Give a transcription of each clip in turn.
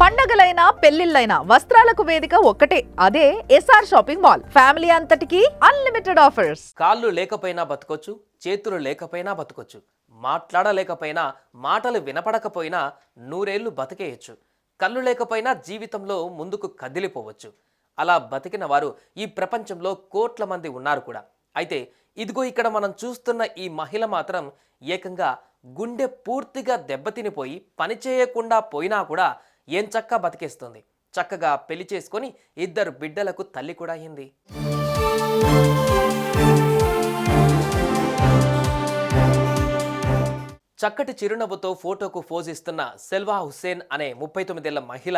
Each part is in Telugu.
పండగలైనా పెళ్లిళ్ళైనా వస్త్రాలకు వేదిక ఒక్కటే, అదే ఎస్ఆర్ షాపింగ్ మాల్. ఫ్యామిలీ అంతటికి అన్లిమిటెడ్ ఆఫర్స్. కాళ్ళు లేకపోయినా బతకొచ్చు, చేతులు లేకపోయినా బతకొచ్చు, మాట్లాడలేకపోయినా మాటలు వినపడకపోయినా నూరేళ్లు బతికేయచ్చు. కళ్ళు లేకపోయినా జీవితంలో ముందుకు కదిలిపోవచ్చు. అలా బతికిన వారు ఈ ప్రపంచంలో కోట్ల మంది ఉన్నారు కూడా. అయితే ఇదిగో ఇక్కడ మనం చూస్తున్న ఈ మహిళ మాత్రం ఏకంగా గుండె పూర్తిగా దెబ్బతినిపోయి పని చేయకుండా పోయినా కూడా ఏం చక్కా బతికేస్తుంది. చక్కగా పెళ్లి చేసుకొని 2 బిడ్డలకు తల్లి కూడా అయింది. చక్కటి చిరునవ్వుతో ఫోటోకు ఫోజ్ ఇస్తున్న సెల్వా హుస్సేన్ అనే 39 ఏళ్ల మహిళ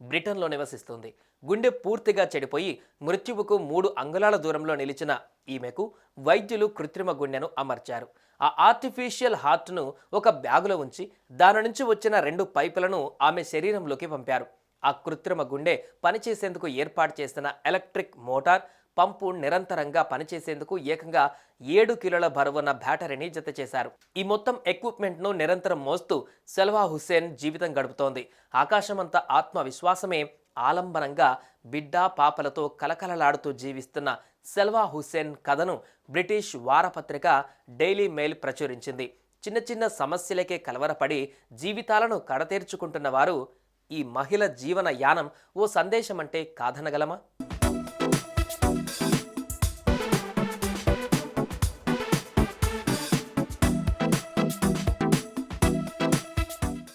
బ్రిటన్లో నివసిస్తుంది. గుండె పూర్తిగా చెడిపోయి మృత్యువుకు 3 అంగుళాల దూరంలో నిలిచిన ఈమెకు వైద్యులు కృత్రిమ గుండెను అమర్చారు. ఆ ఆర్టిఫిషియల్ హార్ట్ను ఒక బ్యాగులో ఉంచి దాని నుంచి వచ్చిన 2 పైపులను ఆమె శరీరంలోకి పంపారు. ఆ కృత్రిమ గుండె పనిచేసేందుకు ఏర్పాటు చేసిన ఎలక్ట్రిక్ మోటార్ పంపు నిరంతరంగా పనిచేసేందుకు ఏకంగా 7 కిలోల బరువున్న బ్యాటరీని జత చేశారు. ఈ మొత్తం ఎక్విప్మెంట్ను నిరంతరం మోస్తూ సెల్వా హుస్సేన్ జీవితం గడుపుతోంది. ఆకాశమంత ఆత్మవిశ్వాసమే ఆలంబనంగా బిడ్డ పాపలతో కలకలలాడుతూ జీవిస్తున్న సెల్వా హుస్సేన్ కథను బ్రిటిష్ వారపత్రిక డైలీ మెయిల్ ప్రచురించింది. చిన్న చిన్న సమస్యలకే కలవరపడి జీవితాలను కడతేర్చుకుంటున్న వారు ఈ మహిళ జీవన యానం ఓ సందేశం అంటే కాదనగలమా?